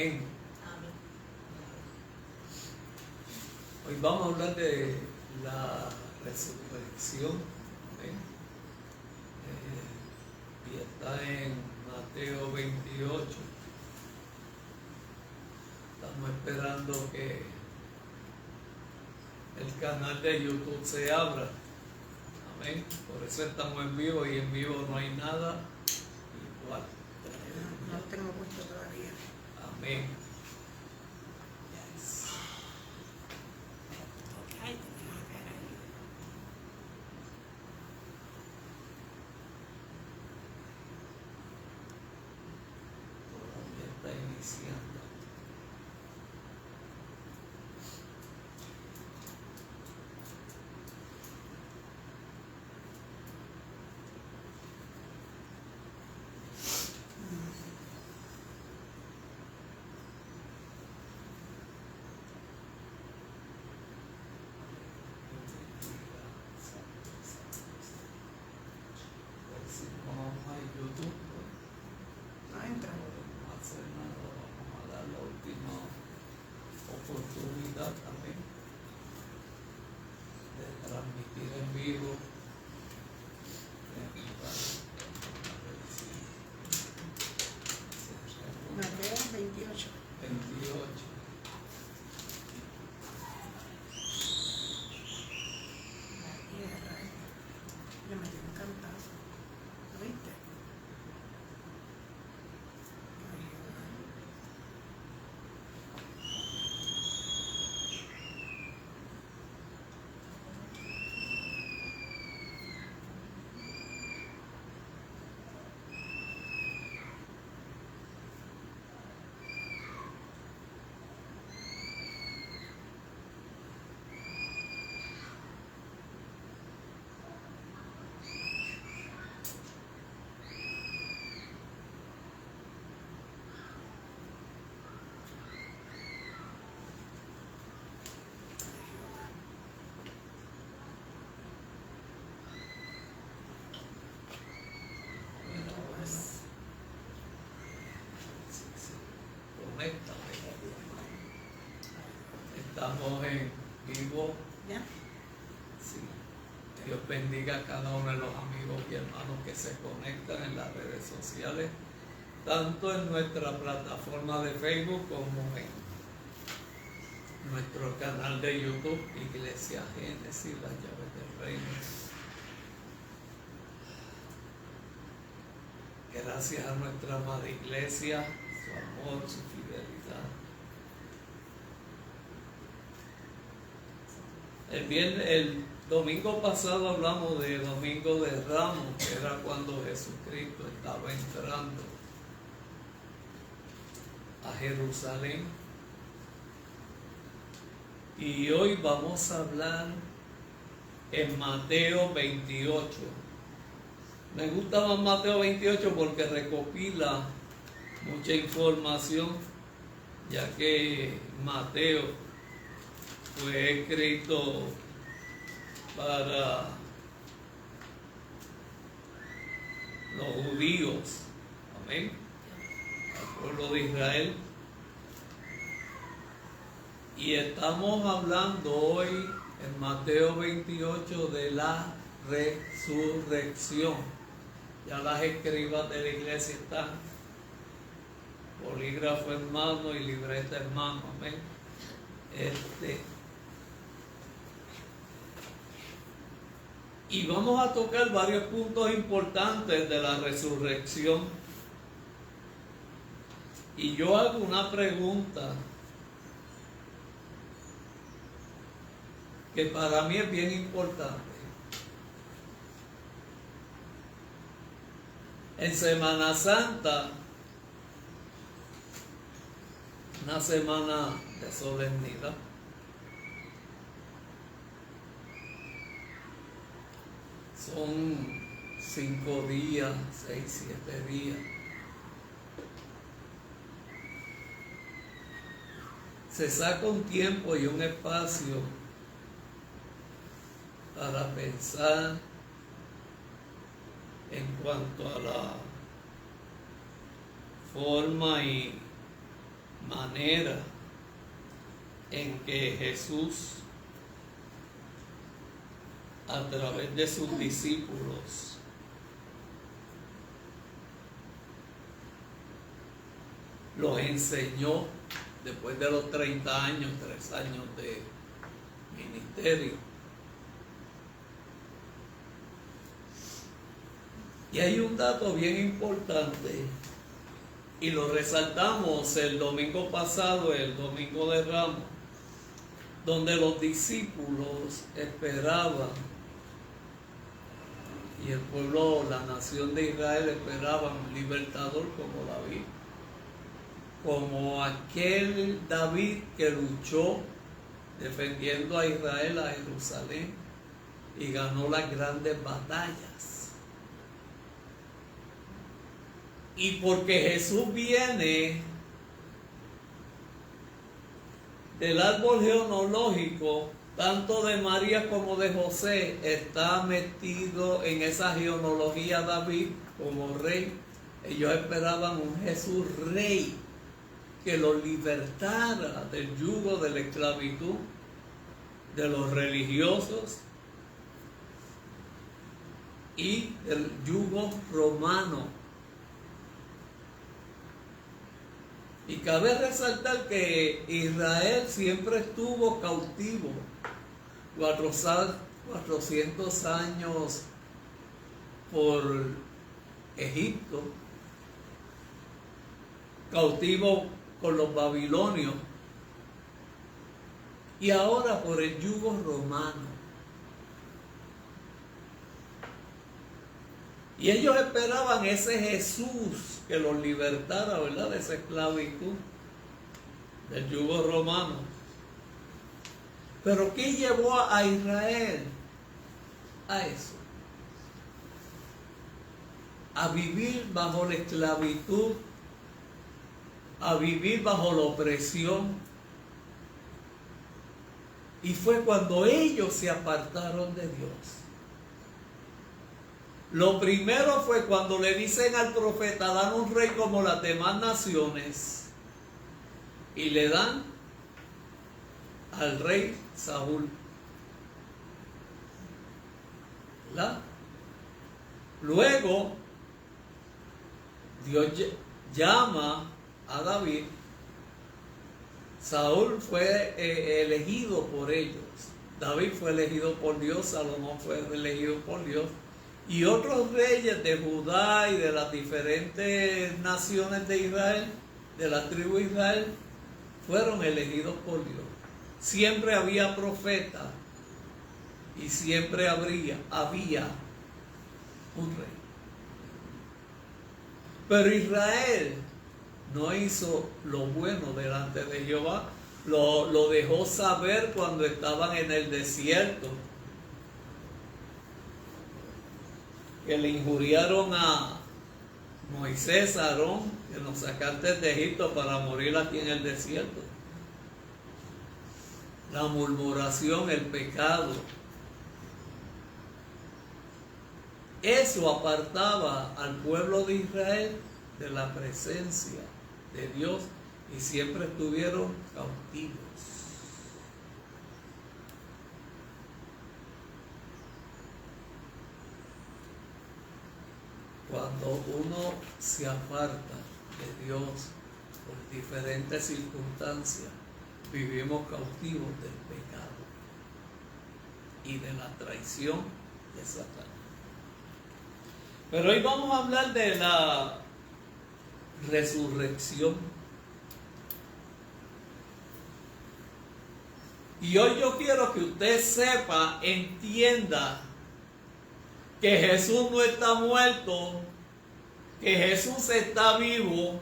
Amén. Amén. Hoy vamos a hablar de la resurrección. Amén. Y está en Mateo 28. Estamos esperando que el canal de YouTube se abra. Amén. Por eso estamos en vivo y en vivo no hay nada igual. No lo tengo puesto todavía. Amén. Yes. Ay, tengo que ver ahí. Todavía está iniciando. Si no vamos a YouTube, No entra. no podemos hacer nada. Vamos a dar la última oportunidad también de transmitir en vivo. Mateo 28. 28. Le metí un cantazo. ¿Lo viste? Bueno, pues, sí. Conéctame. Estamos en vivo. ¿Ya? Sí. Dios bendiga a cada uno de los amigos y hermanos que se conectan en las redes sociales, tanto en nuestra plataforma de Facebook como en nuestro canal de YouTube, Iglesia Génesis, las llaves del reino. Gracias a nuestra amada iglesia, su amor, su fidelidad. El domingo pasado hablamos de Domingo de Ramos, que era cuando Jesucristo estaba entrando a Jerusalén. Y hoy vamos a hablar en Mateo 28. Me gusta más Mateo 28 porque recopila mucha información, ya que Mateo fue escrito para los judíos, amén, al pueblo de Israel. Y estamos hablando hoy en Mateo 28 de la resurrección. Ya las escribas de la iglesia están, bolígrafo en mano y libreta en mano, amén. Y vamos a tocar varios puntos importantes de la resurrección. Y yo hago una pregunta que para mí es bien importante. En Semana Santa, una semana de solemnidad, son 5 días, 6, 7 días. Se saca un tiempo y un espacio para pensar en cuanto a la forma y manera en que Jesús, a través de sus discípulos, los enseñó después de los 30 años, 3 años de ministerio. Y hay un dato bien importante, y lo resaltamos el domingo pasado, el domingo de Ramos, donde los discípulos esperaban, y el pueblo, la nación de Israel esperaban un libertador como David, como aquel David que luchó defendiendo a Israel, a Jerusalén, y ganó las grandes batallas. Y porque Jesús viene del árbol genealógico, tanto de María como de José, está metido en esa genealogía David como rey. Ellos esperaban un Jesús rey que los libertara del yugo de la esclavitud, de los religiosos y del yugo romano. Y cabe resaltar que Israel siempre estuvo cautivo 400 años por Egipto, cautivo con los babilonios, y ahora por el yugo romano. Y ellos esperaban ese Jesús que los libertara, ¿verdad?, de esa esclavitud, del yugo romano. Pero ¿qué llevó a Israel a eso? A vivir bajo la esclavitud, a vivir bajo la opresión. Y fue cuando ellos se apartaron de Dios. Lo primero fue cuando le dicen al profeta: dan un rey como las demás naciones, y le dan al rey Saúl, ¿verdad? Luego Dios llama a David. Saúl fue elegido por ellos, David fue elegido por Dios, Salomón fue elegido por Dios, y otros reyes de Judá y de las diferentes naciones de Israel, de la tribu de Israel, fueron elegidos por Dios. Siempre había profetas y siempre había un rey. Pero Israel no hizo lo bueno delante de Jehová. Lo dejó saber cuando estaban en el desierto, que le injuriaron a Moisés, a Aarón, que nos sacaste de Egipto para morir aquí en el desierto. La murmuración, el pecado, eso apartaba al pueblo de Israel de la presencia de Dios, y siempre estuvieron cautivos. Cuando uno se aparta de Dios por diferentes circunstancias, vivimos cautivos del pecado y de la traición de Satanás. Pero hoy vamos a hablar de la resurrección. Y hoy yo quiero que usted sepa, entienda, que Jesús no está muerto, que Jesús está vivo,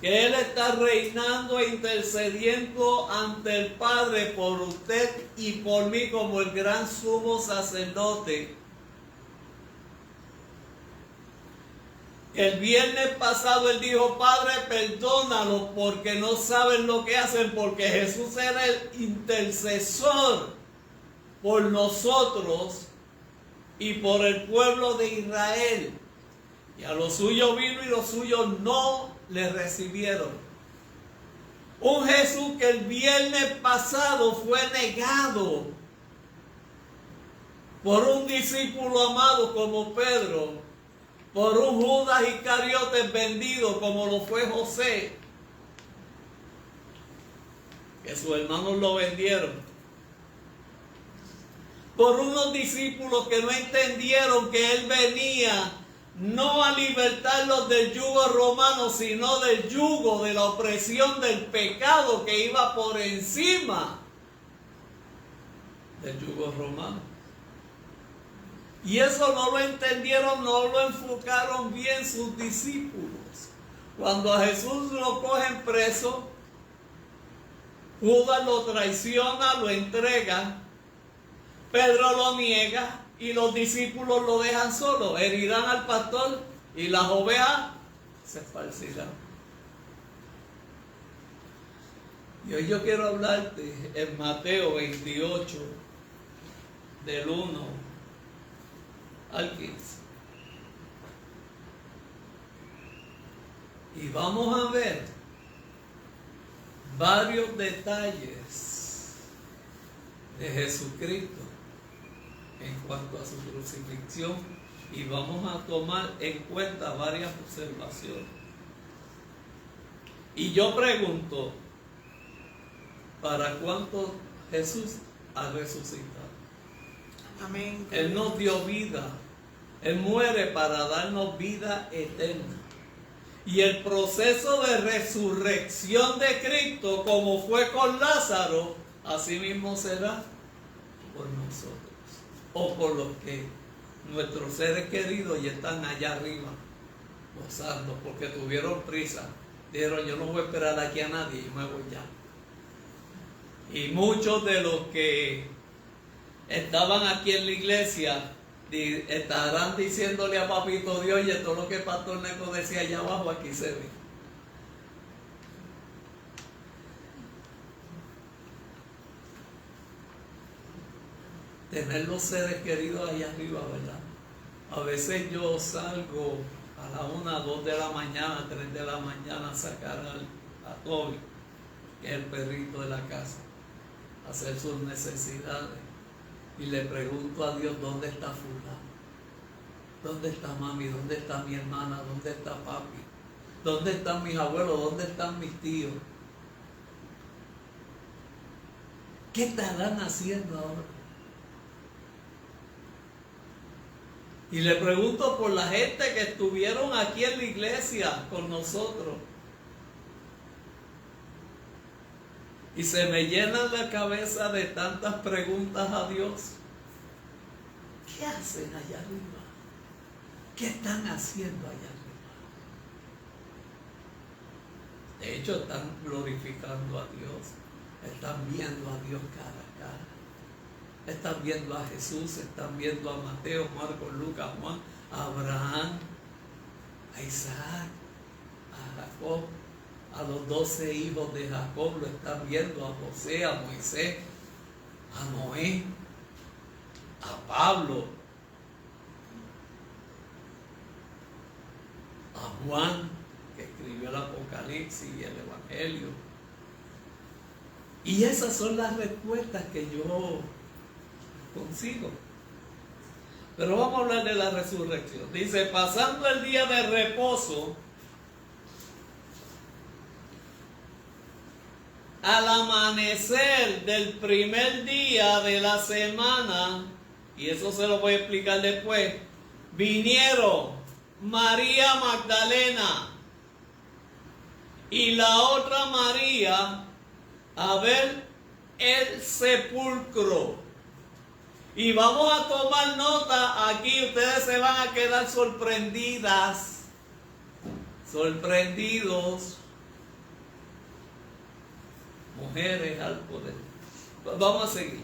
que Él está reinando e intercediendo ante el Padre por usted y por mí como el gran sumo sacerdote. El viernes pasado Él dijo: Padre, perdónalos porque no saben lo que hacen, porque Jesús era el intercesor por nosotros y por el pueblo de Israel. Y a los suyos vino y los suyos no le recibieron. Un Jesús que el viernes pasado fue negado por un discípulo amado como Pedro, por un Judas Iscariote vendido como lo fue José, que sus hermanos lo vendieron, por unos discípulos que no entendieron que Él venía no a libertarlos del yugo romano, sino del yugo de la opresión del pecado que iba por encima del yugo romano. Y eso no lo entendieron, no lo enfocaron bien sus discípulos. Cuando a Jesús lo cogen preso, Judas lo traiciona, lo entrega, Pedro lo niega y los discípulos lo dejan solo. Herirán al pastor y las ovejas se esparcirán. Y hoy yo quiero hablarte en Mateo 28, del 1 al 15. Y vamos a ver varios detalles de Jesucristo en cuanto a su crucifixión, y vamos a tomar en cuenta varias observaciones. Y yo pregunto, ¿para cuánto Jesús ha resucitado? Amén. Él nos dio vida. Él muere para darnos vida eterna. Y el proceso de resurrección de Cristo, como fue con Lázaro, así mismo será por nosotros, o por los que nuestros seres queridos ya están allá arriba gozando, porque tuvieron prisa. Dijeron, yo no voy a esperar aquí a nadie, yo me voy ya. Y muchos de los que estaban aquí en la iglesia estarán diciéndole a Papito Dios, oye, todo lo que el pastor Neco decía allá abajo, aquí se ve. Tener los seres queridos allá arriba, ¿verdad? A veces yo salgo a la 1, 2 de la mañana, 3 de la mañana a sacar a Toby, que es el perrito de la casa, a hacer sus necesidades. Y le pregunto a Dios, ¿dónde está fulano? ¿Dónde está mami? ¿Dónde está mi hermana? ¿Dónde está papi? ¿Dónde están mis abuelos? ¿Dónde están mis tíos? ¿Qué estarán haciendo ahora? Y le pregunto por la gente que estuvieron aquí en la iglesia con nosotros. Y se me llena la cabeza de tantas preguntas a Dios. ¿Qué hacen allá arriba? ¿Qué están haciendo allá arriba? De hecho, están glorificando a Dios. Están viendo a Dios cara a cara. Están viendo a Jesús, están viendo a Mateo, Marcos, Lucas, Juan, a Abraham, a Isaac, a Jacob. A los 12 hijos de Jacob lo están viendo, a José, a Moisés, a Noé, a Pablo, a Juan, que escribió el Apocalipsis y el Evangelio. Y esas son las respuestas que yo consigo. Pero vamos a hablar de la resurrección. Dice, pasando el día de reposo, al amanecer del primer día de la semana, y eso se lo voy a explicar después, vinieron María Magdalena y la otra María a ver el sepulcro. Y vamos a tomar nota aquí, ustedes se van a quedar sorprendidas, sorprendidos. Mujeres al poder. Vamos a seguir.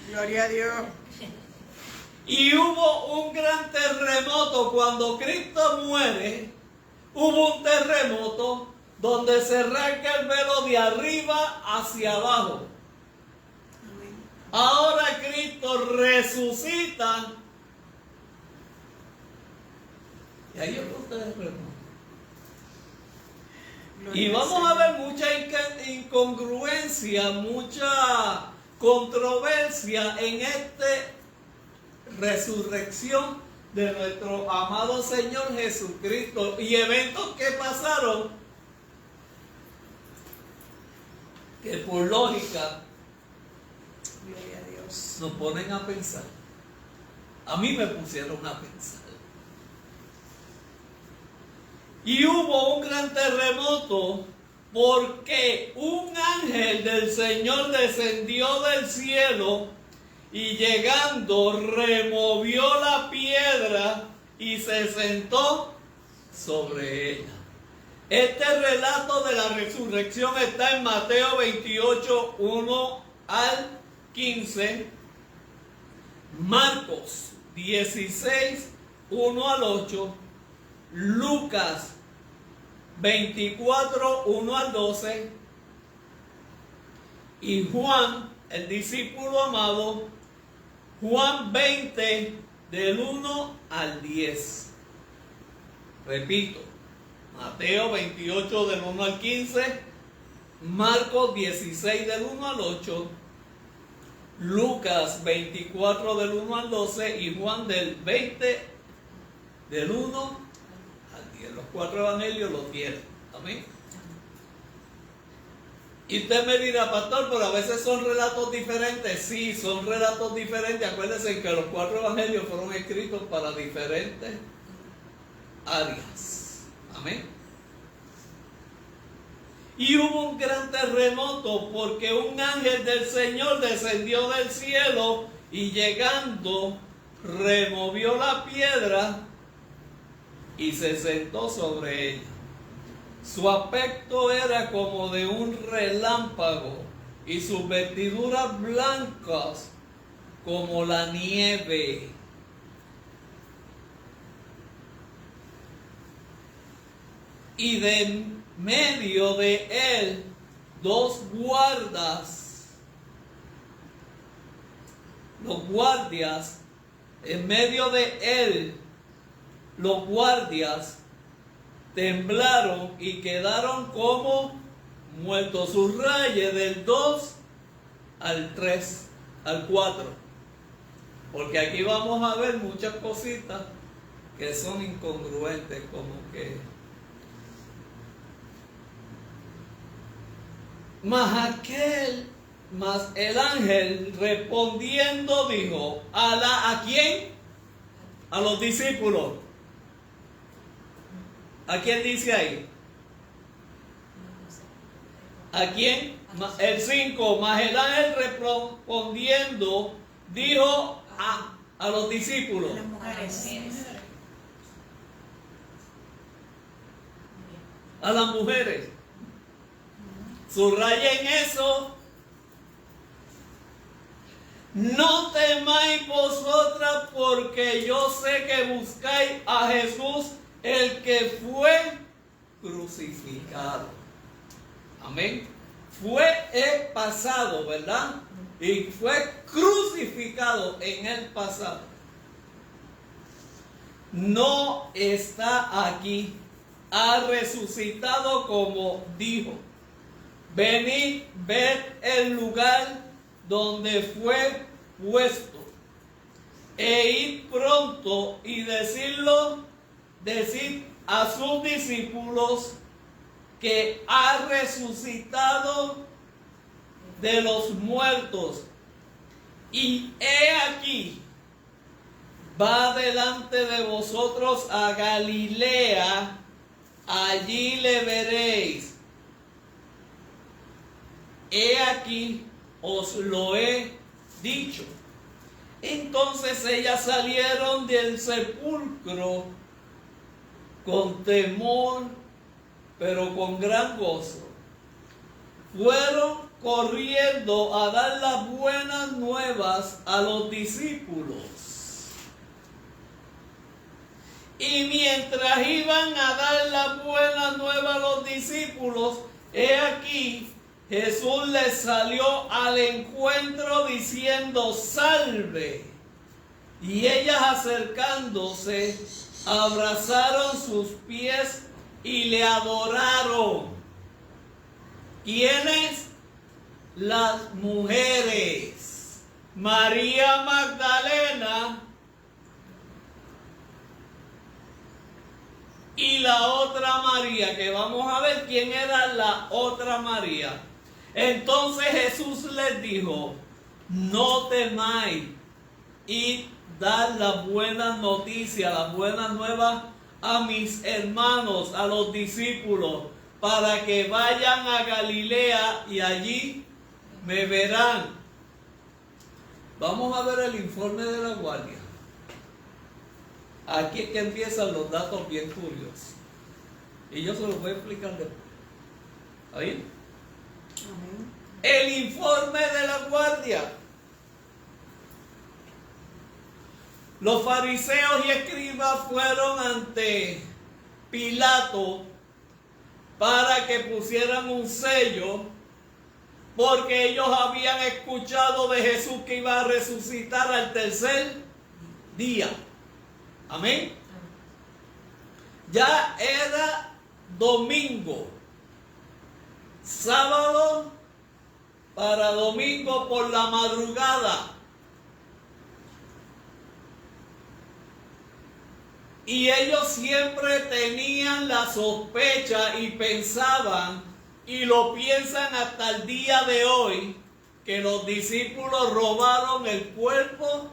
Gloria a Dios. Y hubo un gran terremoto cuando Cristo muere. Hubo un terremoto donde se arranca el velo de arriba hacia abajo. Amén. Ahora Cristo resucita. Y ahí hubo un terremoto. Y vamos a ver mucha incongruencia, mucha controversia en esta resurrección de nuestro amado Señor Jesucristo y eventos que pasaron que por lógica Gloria a Dios. nos ponen a pensar. A mí me pusieron a pensar. Y hubo un gran terremoto porque un ángel del Señor descendió del cielo y llegando removió la piedra y se sentó sobre ella. Este relato de la resurrección está en Mateo 28, 1 al 15, Marcos 16, 1 al 8, Lucas 24, 1 al 12, y Juan, el discípulo amado, Juan 20, del 1 al 10. Repito, Mateo 28, del 1 al 15, Marcos 16, del 1 al 8, Lucas 24, del 1 al 12, y Juan del 20, del 1 al 10. Los 4 evangelios los tienen. Amén. Y usted me dirá, pastor, pero a veces son relatos diferentes. Sí, son relatos diferentes. Acuérdense que los 4 evangelios fueron escritos para diferentes áreas. Amén. Y hubo un gran terremoto porque un ángel del Señor descendió del cielo y llegando removió la piedra y se sentó sobre ella. Su aspecto era como de un relámpago y sus vestiduras blancas como la nieve. Y de medio de él 2 guardas. Los guardias, en medio de él, los guardias temblaron y quedaron como muertos. Subraye del 2 al 3, al 4. Porque aquí vamos a ver muchas cositas que son incongruentes, como que mas el ángel respondiendo dijo, ¿a quién? A los discípulos. ¿A quién dice ahí? ¿A quién? El 5. Mas el ángel respondiendo dijo a los discípulos. Las mujeres. A las mujeres. Subrayen eso. No temáis vosotras, porque yo sé que buscáis a Jesús, el que fue crucificado. Amén. Fue el pasado, ¿verdad? Y fue crucificado en el pasado. No está aquí. Ha resucitado como dijo. Venid, ved el lugar donde fue puesto, e id pronto y decid a sus discípulos que ha resucitado de los muertos. Y he aquí, va delante de vosotros a Galilea, allí le veréis. He aquí, os lo he dicho. Entonces ellas salieron del sepulcro con temor, pero con gran gozo. Fueron corriendo a dar las buenas nuevas a los discípulos. Y mientras iban a dar las buenas nuevas a los discípulos, he aquí, Jesús les salió al encuentro diciendo, salve. Y ellas acercándose, abrazaron sus pies y le adoraron. ¿Quiénes? Las mujeres. María Magdalena y la otra María, que vamos a ver quién era la otra María. Entonces Jesús les dijo: no temáis, id, dar la buena noticia, la buena nueva a mis hermanos, a los discípulos, para que vayan a Galilea y allí me verán. Vamos a ver el informe de la guardia. Aquí es que empiezan los datos bien curiosos. Y yo se los voy a explicar después. ¿Está bien? Amén. El informe de la guardia. Los fariseos y escribas fueron ante Pilato para que pusieran un sello, porque ellos habían escuchado de Jesús que iba a resucitar al tercer día. Amén. Ya era domingo. Sábado para domingo por la madrugada. Y ellos siempre tenían la sospecha y pensaban, y lo piensan hasta el día de hoy, que los discípulos robaron el cuerpo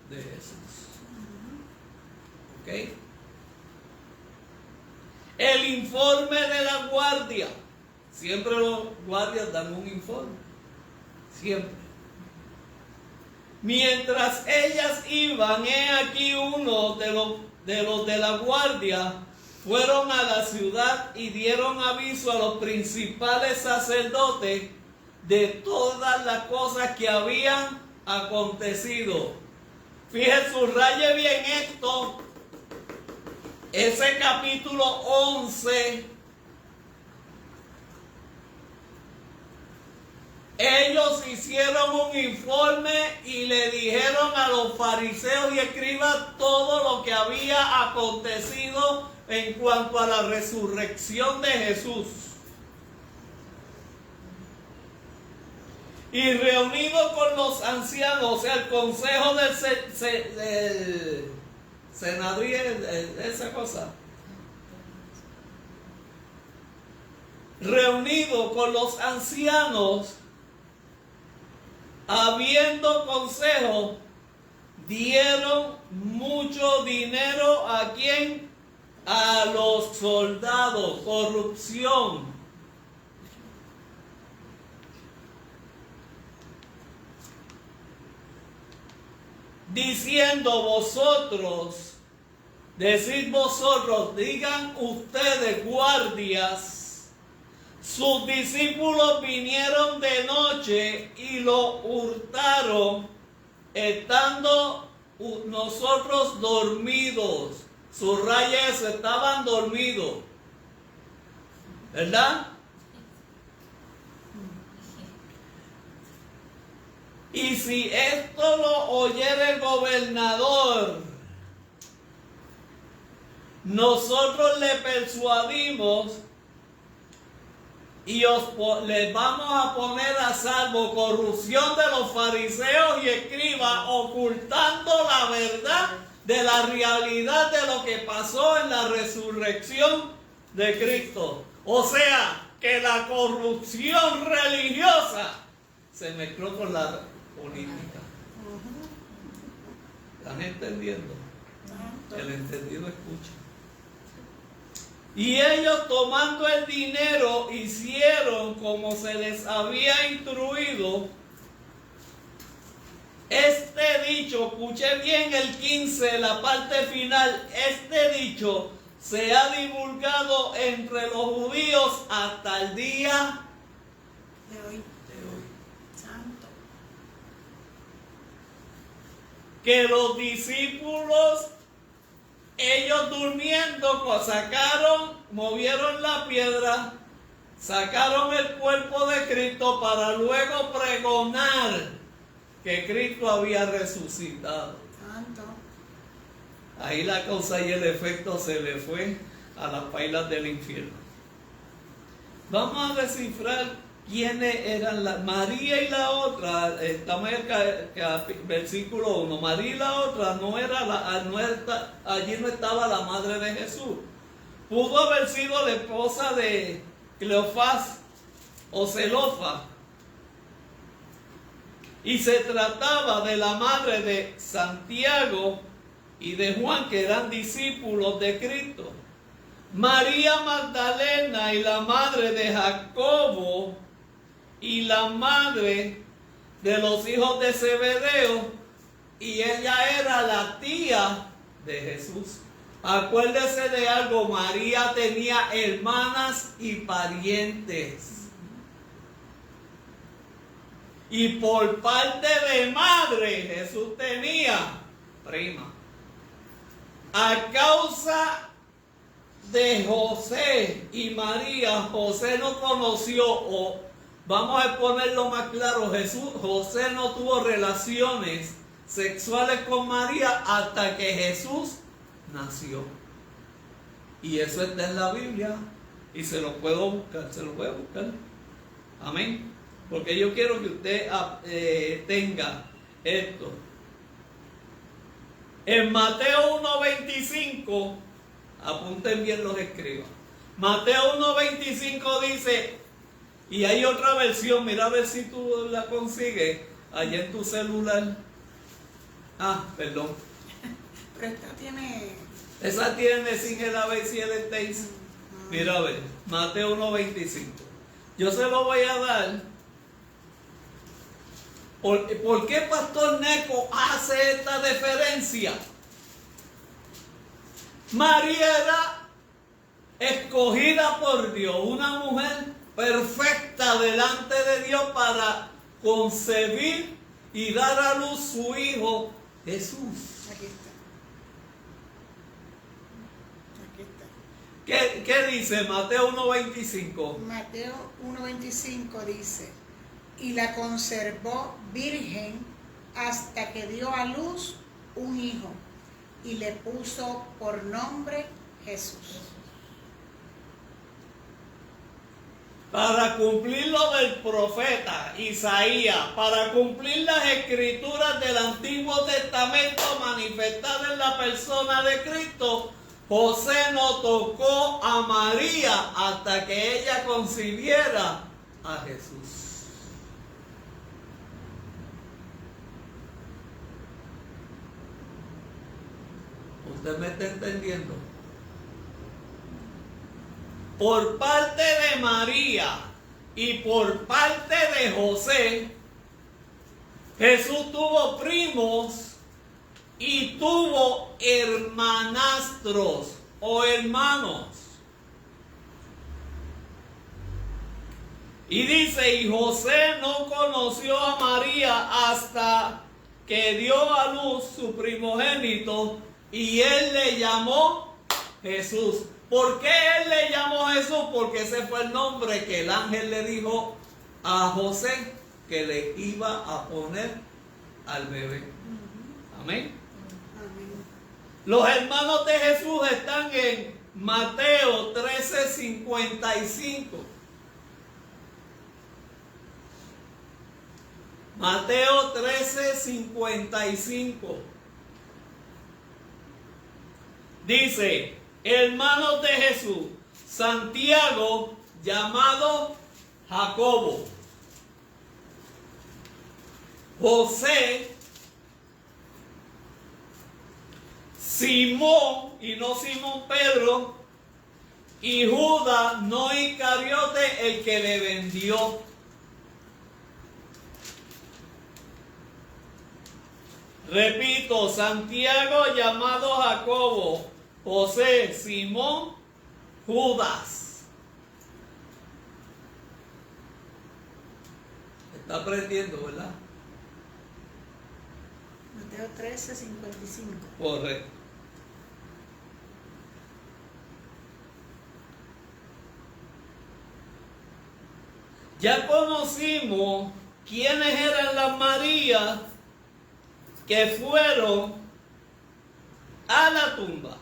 de Jesús. ¿Ok? El informe de la guardia. Siempre los guardias dan un informe. Siempre. Mientras ellas iban, he aquí uno de los de la guardia fueron a la ciudad y dieron aviso a los principales sacerdotes de todas las cosas que habían acontecido. Fíjense, subraye bien esto. Ese capítulo 11. Ellos hicieron un informe y le dijeron a los fariseos y escribas todo lo que había acontecido en cuanto a la resurrección de Jesús. Y reunido con los ancianos, o sea, el consejo del Senadrío, esa cosa. Reunido con los ancianos, habiendo consejo, dieron mucho dinero ¿a quién? A los soldados. Corrupción. Diciendo vosotros, decid vosotros, digan ustedes guardias, sus discípulos vinieron de noche y lo hurtaron, estando nosotros dormidos. Subraya eso, estaban dormidos. ¿Verdad? Y si esto lo oyera el gobernador, nosotros le persuadimos y les vamos a poner a salvo corrupción de los fariseos y escribas, ocultando la verdad de la realidad de lo que pasó en la resurrección de Cristo. O sea, que la corrupción religiosa se mezcló con la política. ¿Están entendiendo? El entendido escucha. Y ellos, tomando el dinero, hicieron como se les había instruido. Este dicho, escuché bien el 15, la parte final, este dicho se ha divulgado entre los judíos hasta el día De hoy. Santo. Que los discípulos, ellos durmiendo, movieron la piedra, sacaron el cuerpo de Cristo para luego pregonar que Cristo había resucitado. Santo. Ahí la causa y el efecto se le fue a las pailas del infierno. Vamos a descifrar quiénes eran María y la otra. Estamos en el versículo 1. María y la otra allí no estaba la madre de Jesús. Pudo haber sido la esposa de Cleofás o Celofa. Y se trataba de la madre de Santiago y de Juan, que eran discípulos de Cristo. María Magdalena y la madre de Jacobo y la madre de los hijos de Zebedeo, y ella era la tía de Jesús. Acuérdese de algo, María tenía hermanas y parientes. Y por parte de madre, Jesús tenía prima. A causa de José y María, José no conoció, o vamos a ponerlo más claro, José no tuvo relaciones sexuales con María hasta que Jesús nació. Y eso está en la Biblia y se lo puedo buscar, se lo voy a buscar. Amén. Porque yo quiero que usted tenga esto. En Mateo 1:25, apunten bien los escribas. Mateo 1:25 dice, y hay otra versión, mira a ver si tú la consigues allá en tu celular. Perdón. Pero esta tiene... Esa tiene sin el ABC y el Stace. Mira a ver, Mateo 1:25. Yo se lo voy a dar. ¿Por qué Pastor Neco hace esta deferencia? María era escogida por Dios, una mujer perfecta delante de Dios para concebir y dar a luz su hijo Jesús. Aquí está. Aquí está. ¿Qué dice Mateo 1:25? Mateo 1:25 dice, y la conservó virgen hasta que dio a luz un hijo y le puso por nombre Jesús. Para cumplir lo del profeta Isaías, para cumplir las escrituras del Antiguo Testamento manifestadas en la persona de Cristo, José no tocó a María hasta que ella concibiera a Jesús. ¿Usted me está entendiendo? Por parte de María y por parte de José, Jesús tuvo primos y tuvo hermanastros o hermanos. Y dice, y José no conoció a María hasta que dio a luz su primogénito y él le llamó Jesús. ¿Por qué él le llamó Jesús? Porque ese fue el nombre que el ángel le dijo a José que le iba a poner al bebé. Amén. Amén. Los hermanos de Jesús están en Mateo 13:55. Mateo 13:55. Dice, hermanos de Jesús, Santiago, llamado Jacobo, José, Simón, y no Simón Pedro, y Judas, no Iscariote, el que le vendió. Repito, Santiago, llamado Jacobo, José, Simón, Judas. Está aprendiendo, ¿verdad? Mateo 13:55. Correcto. Ya conocimos quiénes eran las Marías que fueron a la tumba.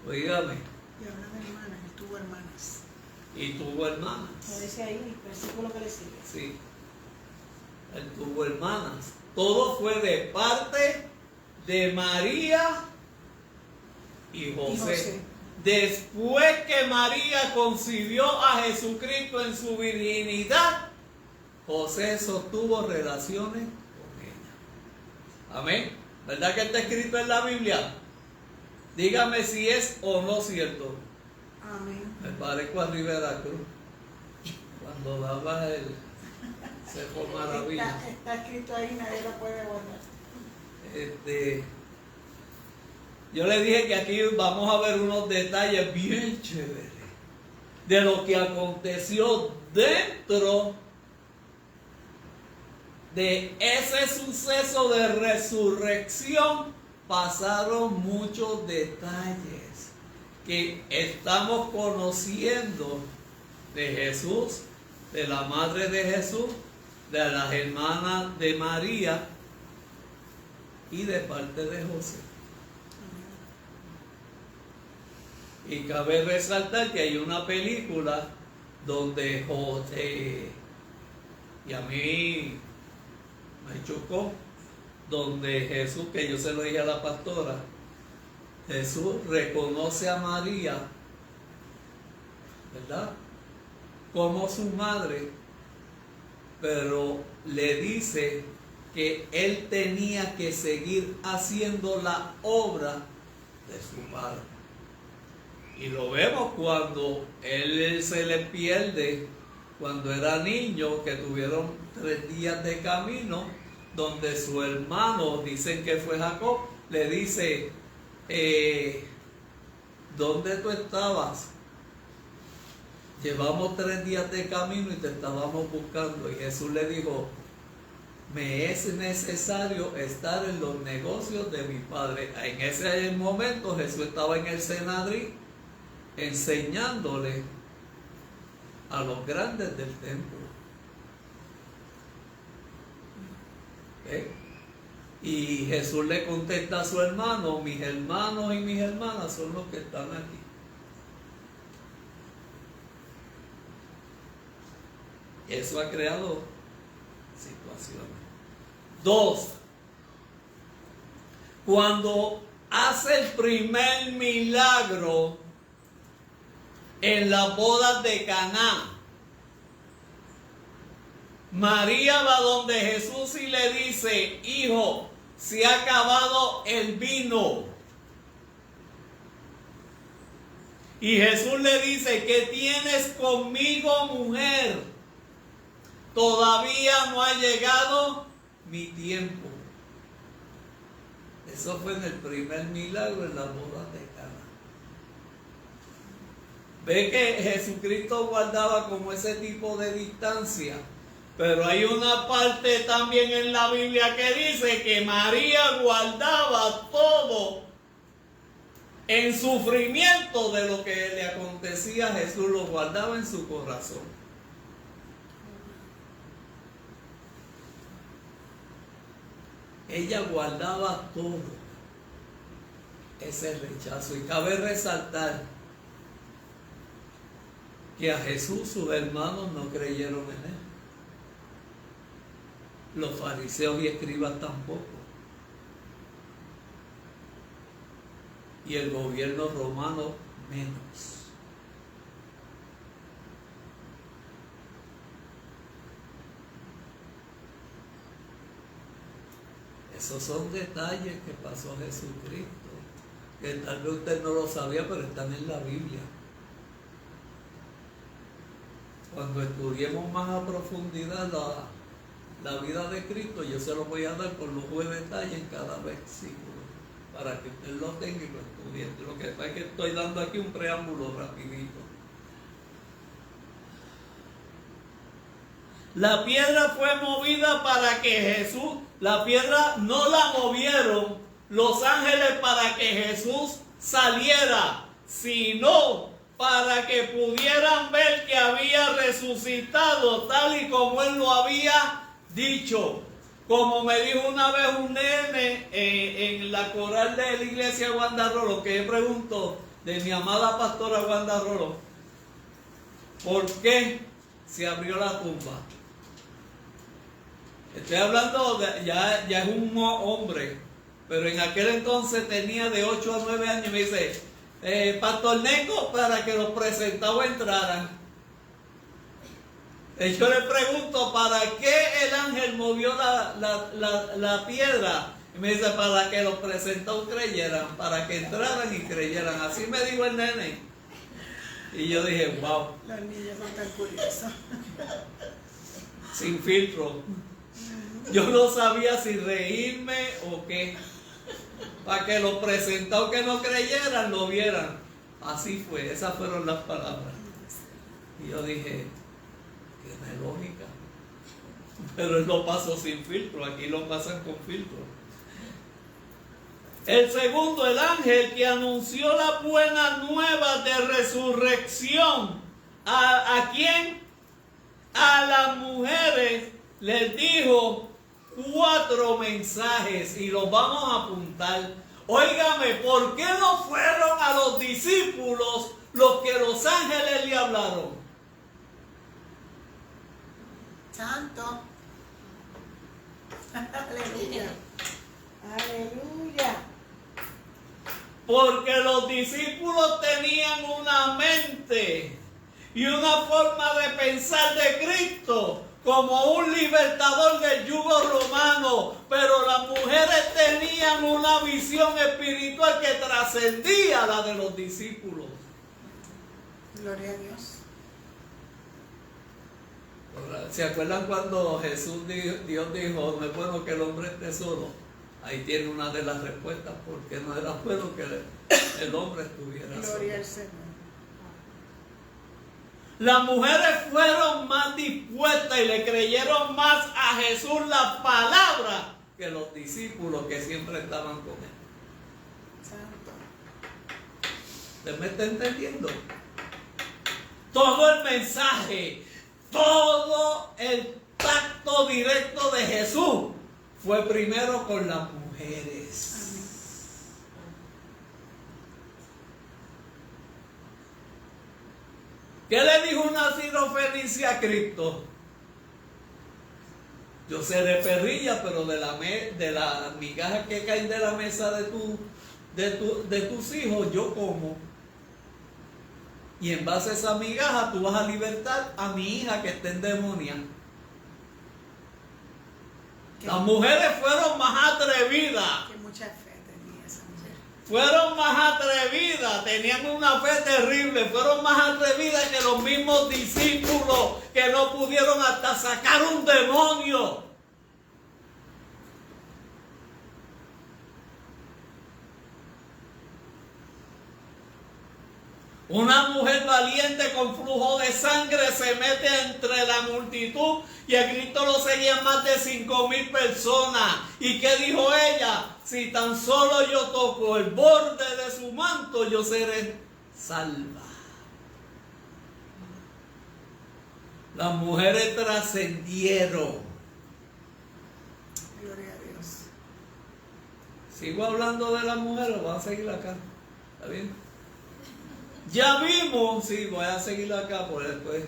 Oígame, Y habla de hermanas, él tuvo hermanas. y tuvo hermanas. Lo dice ahí, el versículo que le sigue. Sí, él tuvo hermanas. Todo fue de parte de María y José. Después que María concibió a Jesucristo en su virginidad, José sostuvo relaciones con ella. Amén. ¿Verdad que está escrito en la Biblia? Dígame si es o no cierto. Amén. Me parezco a Rivera Cruz cuando daba el Cerro Maravilla. Está escrito ahí, nadie lo puede borrar. Yo le dije que aquí vamos a ver unos detalles bien chéveres de lo que aconteció dentro de ese suceso de resurrección. Pasaron muchos detalles que estamos conociendo de Jesús, de la madre de Jesús, de las hermanas de María y de parte de José. Y cabe resaltar que hay una película donde José, y a mí me chocó, donde Jesús, que yo se lo dije a la pastora, Jesús reconoce a María, ¿verdad?, como su madre, pero le dice que él tenía que seguir haciendo la obra de su padre. Y lo vemos cuando él se le pierde, cuando era niño, que tuvieron 3 días de camino, donde su hermano, dicen que fue Jacob, le dice, ¿dónde tú estabas? Llevamos 3 días de camino y te estábamos buscando. Y Jesús le dijo, me es necesario estar en los negocios de mi padre. En ese momento Jesús estaba en el Senadrín enseñándole a los grandes del templo. Y Jesús le contesta a su hermano, mis hermanos y mis hermanas son los que están aquí. Eso ha creado situaciones. 2. Cuando hace el primer milagro en las bodas de Caná, María va donde Jesús y le dice, hijo, se ha acabado el vino. Y Jesús le dice, ¿qué tienes conmigo, mujer? Todavía no ha llegado mi tiempo. Eso fue en el primer milagro en las bodas de Caná. Ve que Jesucristo guardaba como ese tipo de distancia. Pero hay una parte también en la Biblia que dice que María guardaba todo en sufrimiento de lo que le acontecía a Jesús, lo guardaba en su corazón. Ella guardaba todo ese rechazo. Y cabe resaltar que a Jesús sus hermanos no creyeron en él. Los fariseos y escribas tampoco. Y el gobierno romano menos. Esos son detalles que pasó Jesucristo, que tal vez usted no lo sabía, pero están en la Biblia. Cuando estudiemos más a profundidad la vida de Cristo, yo se lo voy a dar con lujo de detalle en cada versículo, para que usted lo tenga y lo estudie. Lo que pasa es que estoy dando aquí un preámbulo rapidito. La piedra fue movida para que Jesús, la piedra no la movieron los ángeles para que Jesús saliera, sino para que pudieran ver que había resucitado tal y como él lo había dicho. Como me dijo una vez un nene en la coral de la iglesia de Guandarro, lo que él preguntó, de mi amada pastora Wanda Roló, ¿por qué se abrió la tumba? Estoy hablando, ya es un hombre, pero en aquel entonces tenía de 8 a 9 años y me dice, Pastor Nengo, para que los presentados entraran. Yo le pregunto, ¿para qué el ángel movió la piedra? Y me dice, para que los presentados creyeran, para que entraran y creyeran. Así me dijo el nene. Y yo dije, wow. Los niños son tan curiosos. Sin filtro. Yo no sabía si reírme o qué. Para que los presentados que no creyeran lo vieran. Así fue, esas fueron las palabras. Y yo dije, tiene lógica. Pero él lo pasó sin filtro, aquí lo pasan con filtro. El segundo, el ángel que anunció la buena nueva de resurrección. ¿A quién? A las mujeres les dijo 4 mensajes y los vamos a apuntar. Óigame, ¿por qué no fueron a los discípulos los que los ángeles le hablaron? Santo. Aleluya. Aleluya. Porque los discípulos tenían una mente y una forma de pensar de Cristo como un libertador del yugo romano, pero las mujeres tenían una visión espiritual que trascendía la de los discípulos. Gloria a Dios. ¿Se acuerdan cuando Dios dijo, no es bueno que el hombre esté solo? Ahí tiene una de las respuestas, porque no era bueno que el hombre estuviera solo. Gloria al Señor. Las mujeres fueron más dispuestas y le creyeron más a Jesús la palabra que los discípulos que siempre estaban con él. Santo. ¿Usted me está entendiendo? Todo el mensaje, todo el tacto directo de Jesús fue primero con las mujeres. ¿Qué le dijo una sirofenicia a Cristo? Yo seré perrilla, pero de las migajas que caen de la mesa de tus hijos, yo como. Y en base a esa migaja, tú vas a libertar a mi hija que está endemoniada. Las mujeres fueron más atrevidas. Que mucha fe tenía esa mujer. Fueron más atrevidas, tenían una fe terrible, fueron más atrevidas que los mismos discípulos que no pudieron hasta sacar un demonio. Una mujer valiente con flujo de sangre se mete entre la multitud y a Cristo lo seguían más de 5,000 personas. ¿Y qué dijo ella? Si tan solo yo toco el borde de su manto, yo seré salva. Las mujeres trascendieron. Gloria a Dios. ¿Sigo hablando de las mujeres o voy a seguir acá? ¿Está bien? Ya vimos, sí, voy a seguir acá por después.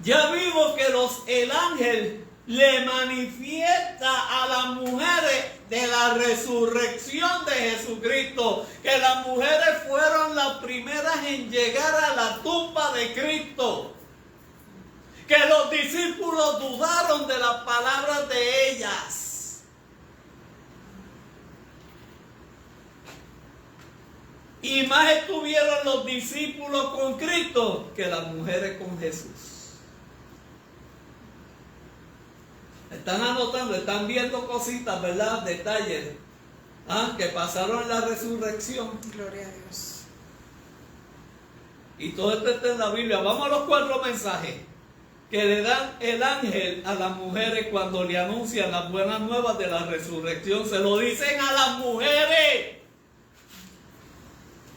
Ya vimos que el ángel le manifiesta a las mujeres de la resurrección de Jesucristo, que las mujeres fueron las primeras en llegar a la tumba de Cristo, que los discípulos dudaron de las palabras de ellas. Y más estuvieron los discípulos con Cristo que las mujeres con Jesús. Están anotando, están viendo cositas, ¿verdad? Detalles que pasaron en la resurrección. Gloria a Dios. Y todo esto está en la Biblia. Vamos a los 4 mensajes que le dan el ángel a las mujeres cuando le anuncian las buenas nuevas de la resurrección. Se lo dicen a las mujeres.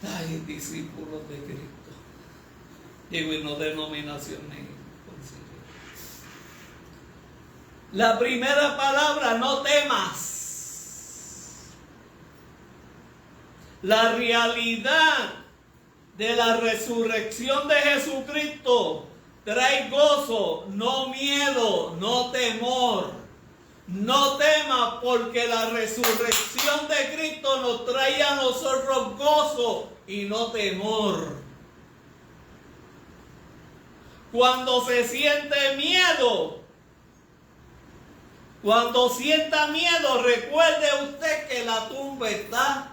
Ay, discípulos de Cristo. Digo, y no denominaciones. La primera palabra, no temas. La realidad de la resurrección de Jesucristo trae gozo, no miedo, no temor. No temas, porque la resurrección de Cristo nos trae a nosotros gozo y no temor. Cuando se siente miedo, cuando sienta miedo, recuerde usted que la tumba está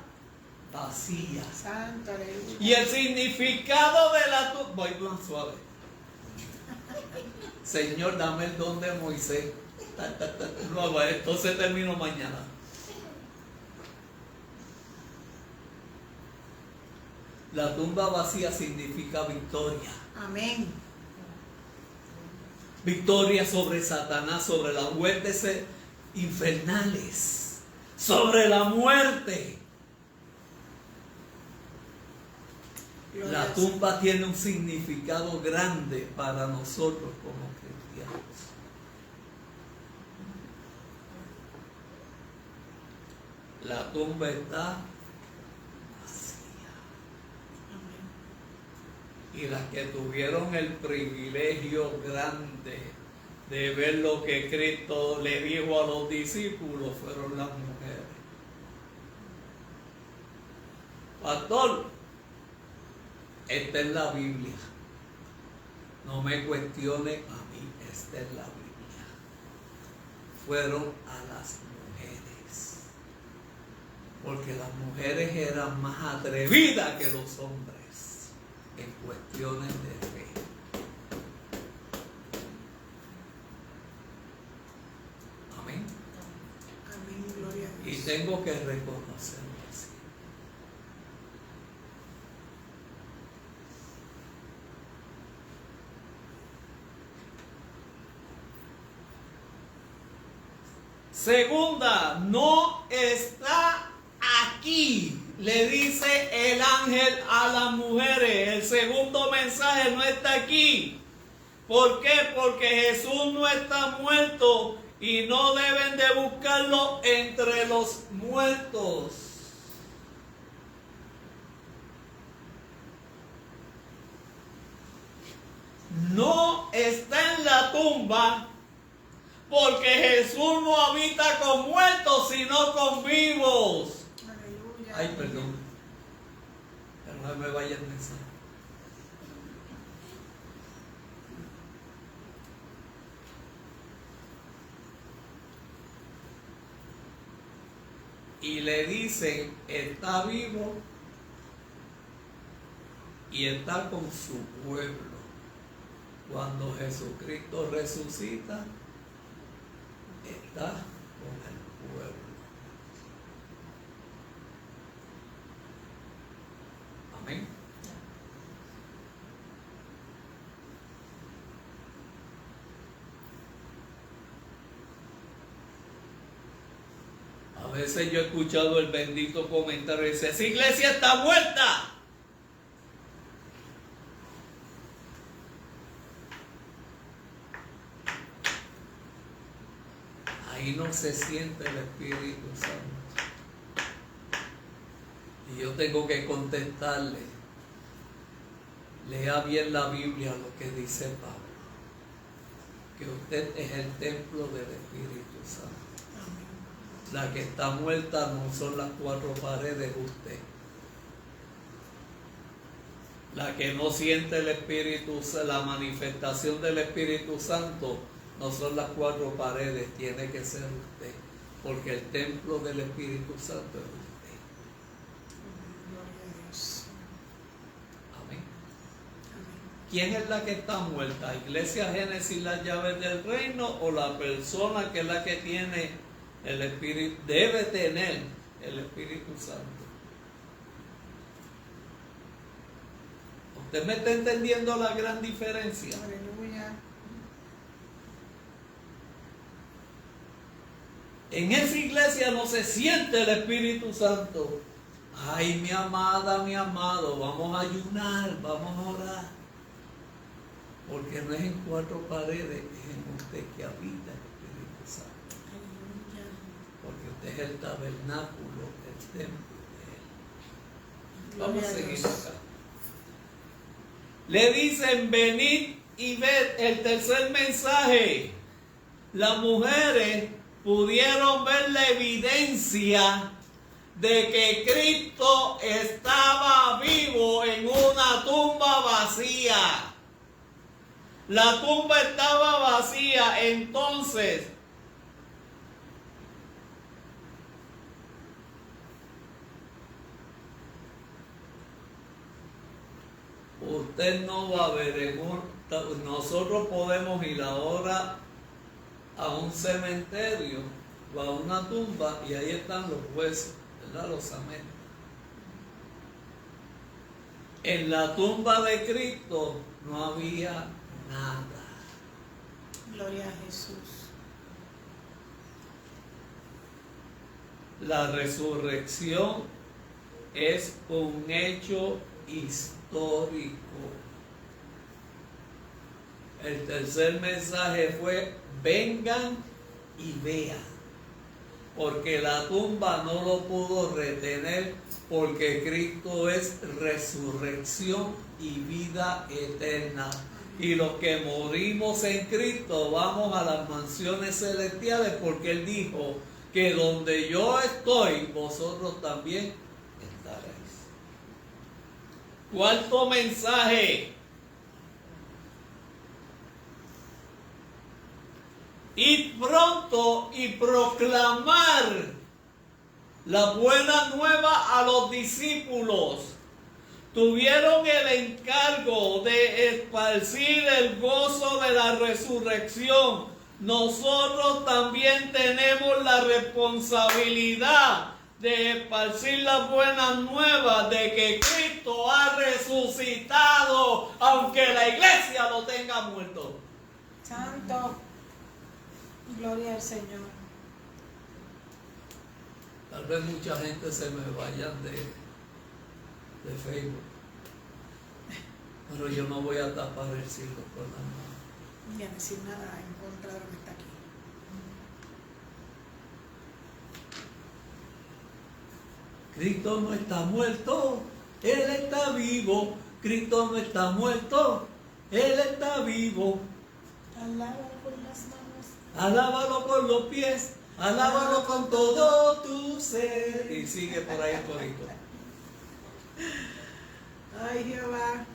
vacía. Santo, aleluya. Y el significado de la tumba... Voy más suave. Señor, dame el don de Moisés. No, entonces termino mañana. La tumba vacía significa victoria. Amén. Victoria sobre Satanás, sobre las huestes infernales, sobre la muerte. La tumba tiene un significado grande para nosotros como cristianos. La tumba está vacía. Y las que tuvieron el privilegio grande de ver lo que Cristo le dijo a los discípulos fueron las mujeres. Pastor, esta es la Biblia. No me cuestione a mí, esta es la Biblia. Fueron a las mujeres. Porque las mujeres eran más atrevidas que los hombres en cuestiones de fe. Amén. Amén, gloria a Dios. Y tengo que reconocerlo así. Segunda, no está aquí, le dice el ángel a las mujeres. El segundo mensaje no está aquí. ¿Por qué? Porque Jesús no está muerto y no deben de buscarlo entre los muertos. No está en la tumba. Porque Jesús no habita con muertos, sino con vivos. Aleluya. Ay, perdón. Pero no me vaya a pensar. Y le dicen, está vivo y está con su pueblo. Cuando Jesucristo resucita, está con el pueblo. Amén. A veces yo he escuchado el bendito comentario y dice, esa iglesia está muerta. Ahí no se siente el Espíritu Santo. Y yo tengo que contestarle, lea bien la Biblia lo que dice Pablo, que usted es el templo del Espíritu Santo. La que está muerta no son las cuatro paredes de usted. La que no siente el Espíritu, la manifestación del Espíritu Santo, no son las cuatro paredes, tiene que ser usted, porque el templo del Espíritu Santo es usted. Gloria a Dios. Amén. ¿Quién es la que está muerta? ¿Iglesia Génesis, las llaves del reino, o la persona que es la que tiene el Espíritu, debe tener el Espíritu Santo? ¿Usted me está entendiendo la gran diferencia? Aleluya. En esa iglesia no se siente el Espíritu Santo. Ay, mi amada, mi amado, vamos a ayunar, vamos a orar. Porque no es en cuatro paredes, es en usted que habita el Espíritu Santo. Aleluya. Porque usted es el tabernáculo, el templo de Él. Gloria Vamos a a seguir Dios. acá. Le dicen, venid y ved. El tercer mensaje. Las mujeres pudieron ver la evidencia de que Cristo estaba vivo en una tumba vacía. La tumba estaba vacía, entonces usted no va a ver nosotros podemos ir ahora a un cementerio o a una tumba y ahí están los huesos, ¿verdad? Los amentos. En la tumba de Cristo no había nada. Gloria a Jesús. La resurrección es un hecho histórico. El tercer mensaje fue, vengan y vean, porque la tumba no lo pudo retener, porque Cristo es resurrección y vida eterna. Y los que morimos en Cristo vamos a las mansiones celestiales, porque Él dijo que donde yo estoy, vosotros también estaréis. Cuarto mensaje. Id pronto y proclamar la buena nueva a los discípulos. Tuvieron el encargo de esparcir el gozo de la resurrección. Nosotros también tenemos la responsabilidad de esparcir las buenas nuevas de que Cristo ha resucitado, aunque la iglesia lo tenga muerto. Santo. Gloria al Señor. Tal vez mucha gente se me vaya de Facebook, pero yo no voy a tapar el cielo con la mano. Ni a decir nada en contra de lo que está aquí. Cristo no está muerto, Él está vivo. Cristo no está muerto, Él está vivo. Alábalo con las manos. Alábalo con los pies, alábalo con todo tu ser. Y sigue por ahí el corito. Ay, Jehová.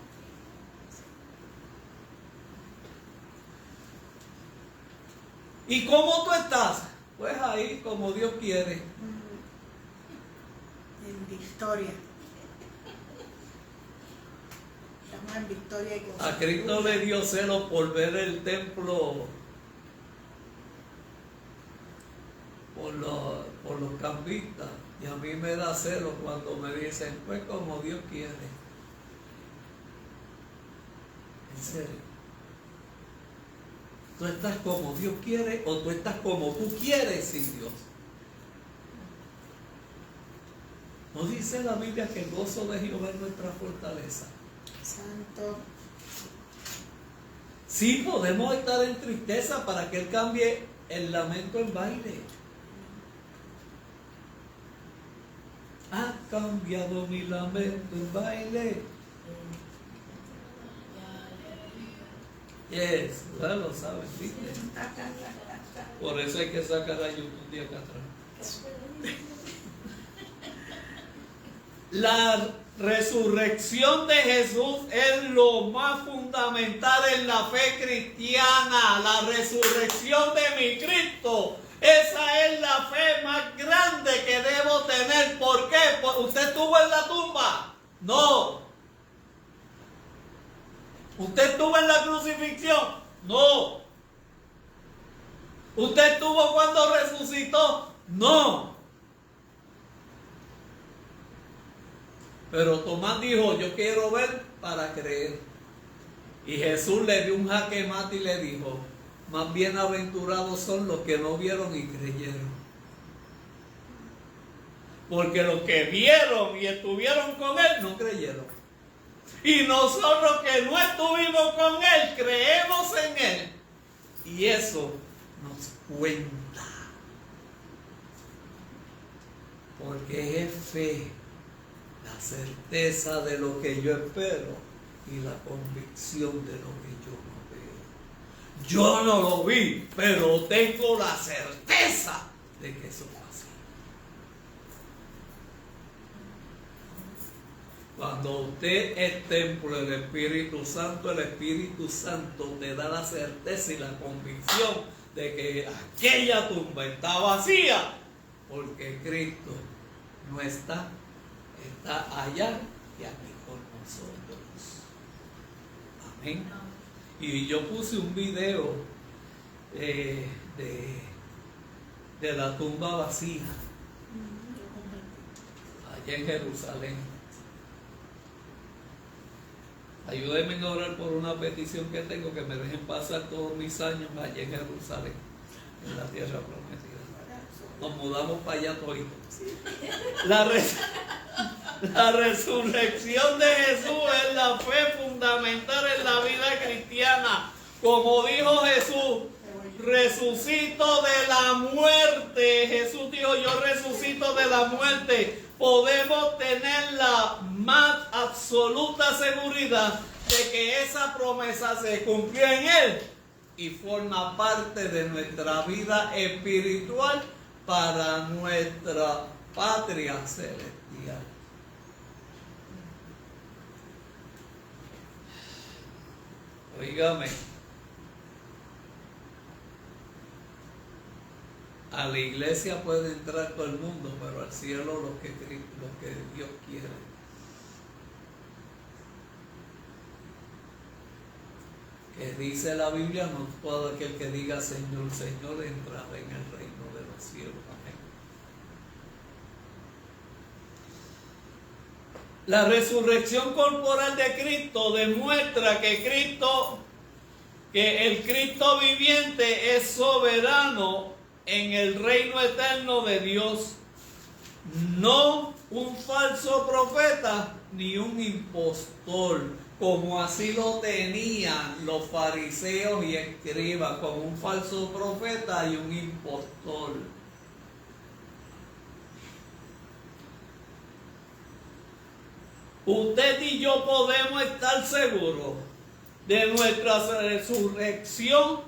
¿Y cómo tú estás? Pues ahí, como Dios quiere. En victoria. Estamos en victoria y gozo. A Cristo le dio celo por ver el templo por los campistas. Y a mí me da celo cuando me dicen, pues como Dios quiere. En serio. ¿Tú estás como Dios quiere o tú estás como tú quieres sin Dios? ¿No dice la Biblia que el gozo de Jehová es nuestra fortaleza? Santo. Sí, podemos estar en tristeza para que Él cambie el lamento en baile. Ha cambiado mi lamento en baile. Yes, ya lo sabes, ¿viste? Por eso hay que sacar a YouTube de acá atrás. La resurrección de Jesús es lo más fundamental en la fe cristiana. La resurrección de mi Cristo. Esa es la fe más grande que debo tener. ¿Por qué? ¿Usted estuvo en la tumba? No. ¿Usted estuvo en la crucifixión? No. ¿Usted estuvo cuando resucitó? No. Pero Tomás dijo, yo quiero ver para creer. Y Jesús le dio un jaque mate y le dijo, más bienaventurados son los que no vieron y creyeron. Porque los que vieron y estuvieron con Él no creyeron. Y nosotros que no estuvimos con Él, creemos en Él. Y eso nos cuenta. Porque es fe, la certeza de lo que yo espero y la convicción de lo que yo no veo. Yo no lo vi, pero tengo la certeza de que eso fue así. Cuando usted es templo del Espíritu Santo, el Espíritu Santo te da la certeza y la convicción de que aquella tumba está vacía, porque Cristo no está, está allá y aquí con nosotros. Amén. Y yo puse un video de la tumba vacía allá en Jerusalén. Ayúdenme a orar por una petición que tengo, que me dejen pasar todos mis años allá en Jerusalén, en la tierra prometida. Nos mudamos para allá todito. La resurrección de Jesús es la fe fundamental en la vida cristiana. Como dijo Jesús, resucito de la muerte. Jesús dijo, yo resucito de la muerte. Podemos tener la más absoluta seguridad de que esa promesa se cumplió en Él y forma parte de nuestra vida espiritual para nuestra patria celestial. Oígame, a la iglesia puede entrar todo el mundo, pero al cielo lo que Dios quiere. Que dice la Biblia, no todo aquel que diga Señor, Señor, entrará en el reino de los cielos. Amén. La resurrección corporal de Cristo demuestra que el Cristo viviente es soberano en el reino eterno de Dios, no un falso profeta ni un impostor, como así lo tenían los fariseos y escribas, como un falso profeta y un impostor. Usted y yo podemos estar seguros de nuestra resurrección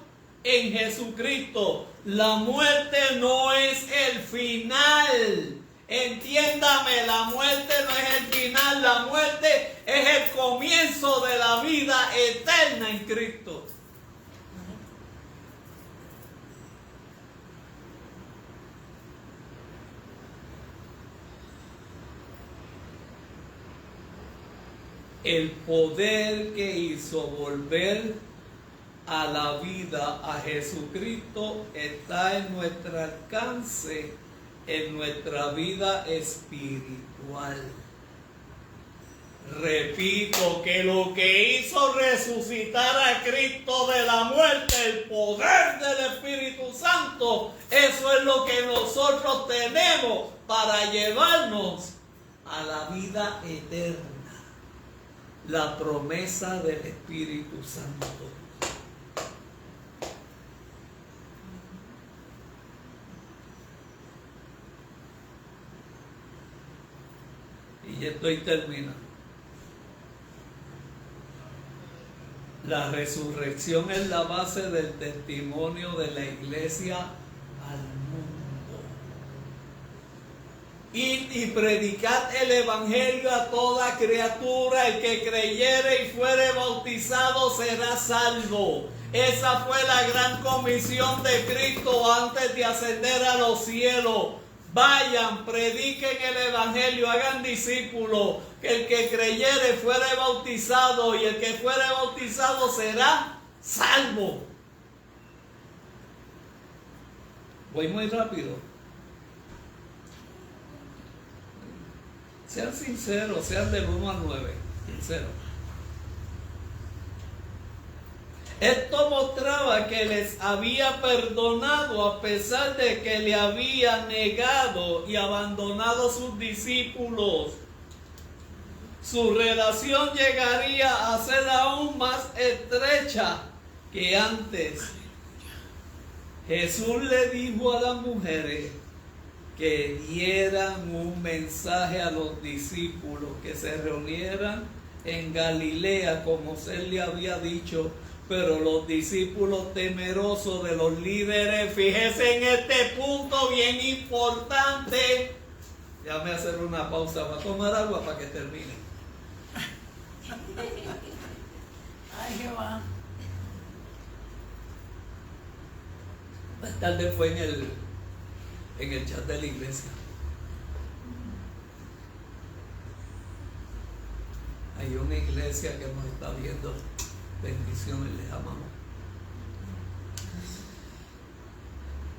en Jesucristo. La muerte no es el final. Entiéndame, la muerte no es el final. La muerte es el comienzo de la vida eterna en Cristo. El poder que hizo volver a la vida a Jesucristo está en nuestro alcance, en nuestra vida espiritual. Repito que lo que hizo resucitar a Cristo de la muerte, el poder del Espíritu Santo, eso es lo que nosotros tenemos para llevarnos a la vida eterna. La promesa del Espíritu Santo. Y ya estoy terminando. La resurrección es la base del testimonio de la iglesia al mundo. Id y predicad el evangelio a toda criatura. El que creyere y fuere bautizado será salvo. Esa fue la gran comisión de Cristo antes de ascender a los cielos. Vayan, prediquen el evangelio, hagan discípulos. Que el que creyere fuere bautizado y el que fuere bautizado será salvo. Voy muy rápido. Sean sinceros, sean del 1 al 9. Sinceros. Esto mostraba que les había perdonado a pesar de que le había negado y abandonado sus discípulos. Su relación llegaría a ser aún más estrecha que antes. Jesús le dijo a las mujeres que dieran un mensaje a los discípulos, que se reunieran en Galilea, como él le había dicho, pero los discípulos temerosos de los líderes, fíjese en este punto bien importante. Déjame hacer una pausa, va a tomar agua para que termine. Ay, Jehová. Más tarde fue en el chat de la iglesia. Hay una iglesia que nos está viendo. Bendiciones, les amamos.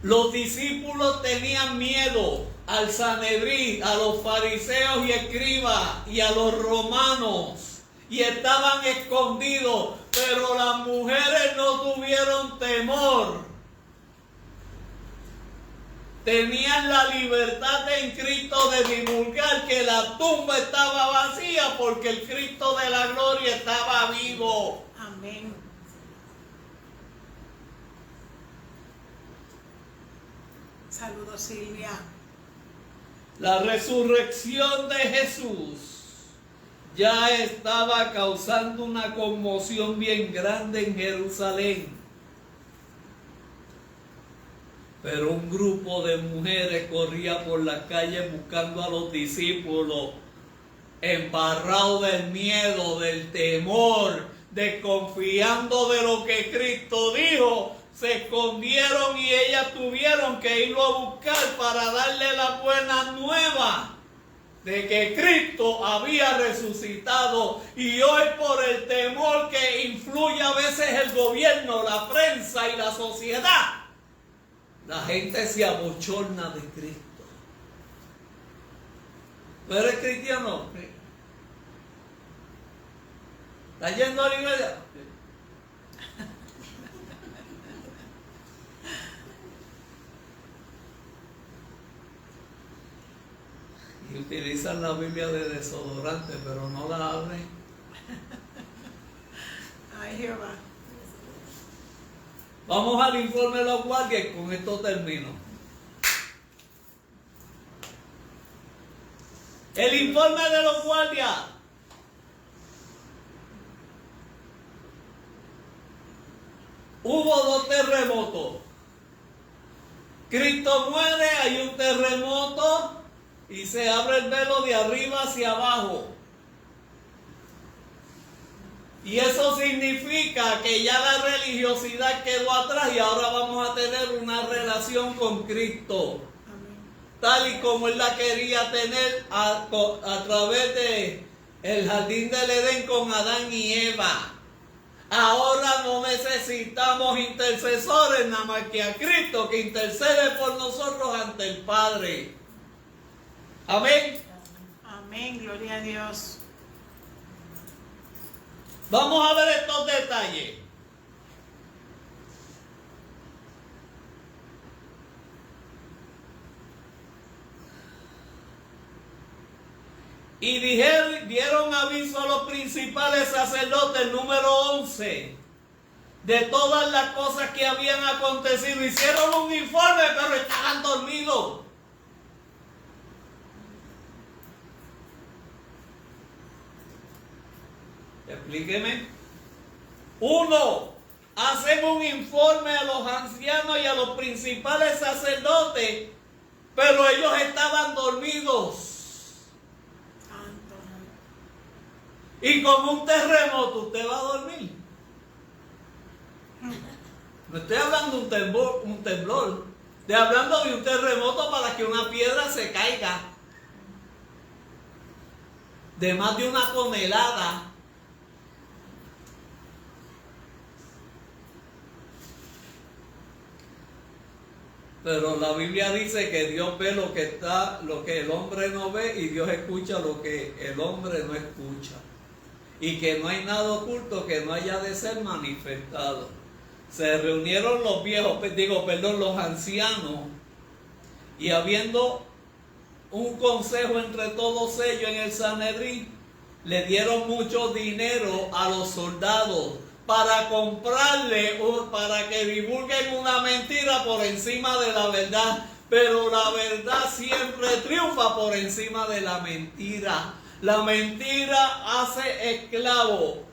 Los discípulos tenían miedo al Sanedrín, a los fariseos y escribas y a los romanos, y estaban escondidos, pero las mujeres no tuvieron temor. Tenían la libertad en Cristo de divulgar que la tumba estaba vacía porque el Cristo de la gloria estaba vivo. Amén. Saludos, Silvia. La resurrección de Jesús ya estaba causando una conmoción bien grande en Jerusalén. Pero un grupo de mujeres corría por las calles buscando a los discípulos, embarrados del miedo, del temor, desconfiando de lo que Cristo dijo. Se escondieron y ellas tuvieron que irlo a buscar para darle la buena nueva de que Cristo había resucitado. Y hoy, por el temor que influye a veces el gobierno, la prensa y la sociedad, la gente se abochorna de Cristo. ¿Tú eres cristiano? ¿Estás yendo a la iglesia? Y utilizan la Biblia de desodorante, pero no la abren. Ay, Jehová. Vamos al informe de los guardias y con esto termino. El informe de los guardias. Hubo 2 terremotos. Cristo muere, hay un terremoto y se abre el velo de arriba hacia abajo. Y eso significa que ya la religiosidad quedó atrás y ahora vamos a tener una relación con Cristo. Amén. Tal y como Él la quería tener a través de el jardín del Edén con Adán y Eva. Ahora no necesitamos intercesores, nada más que a Cristo que intercede por nosotros ante el Padre. Amén. Amén, gloria a Dios. Vamos a ver estos detalles. Y dieron aviso a los principales sacerdotes, número 11, de todas las cosas que habían acontecido. Hicieron un informe, pero estaban dormidos. Explíqueme. 1. Hacen un informe a los ancianos y a los principales sacerdotes, pero ellos estaban dormidos. Y con un terremoto, ¿usted va a dormir? No estoy hablando de un temblor. Estoy hablando de un terremoto para que una piedra se caiga de más de 1 tonelada. Pero la Biblia dice que Dios ve lo que el hombre no ve, y Dios escucha lo que el hombre no escucha. Y que no hay nada oculto que no haya de ser manifestado. Se reunieron los ancianos, y habiendo un consejo entre todos ellos en el Sanedrín, le dieron mucho dinero a los soldados para comprarle, para que divulguen una mentira por encima de la verdad. Pero la verdad siempre triunfa por encima de la mentira. La mentira hace esclavo.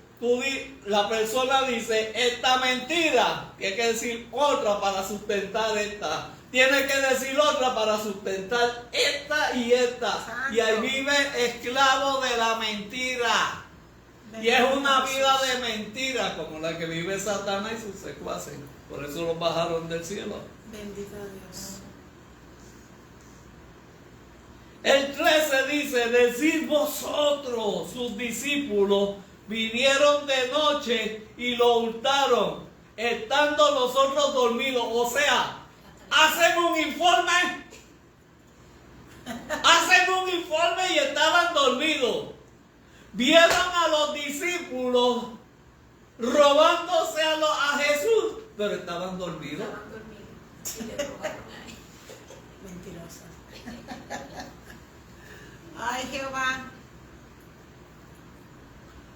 La persona dice, esta mentira, que hay que decir otra para sustentar esta. Tiene que decir otra para sustentar esta y esta. Y ahí vive esclavo de la mentira. Y es una vida de mentira como la que vive Satanás y sus secuaces. Por eso los bajaron del cielo. Bendito Dios. El 13 dice, decid vosotros, sus discípulos, vinieron de noche y lo hurtaron, estando nosotros dormidos. O sea, hacen un informe y estaban dormidos. Vieron a los discípulos robándose a Jesús, pero estaban dormidos. Y le robaron ahí. Mentirosa. Ay, Jehová.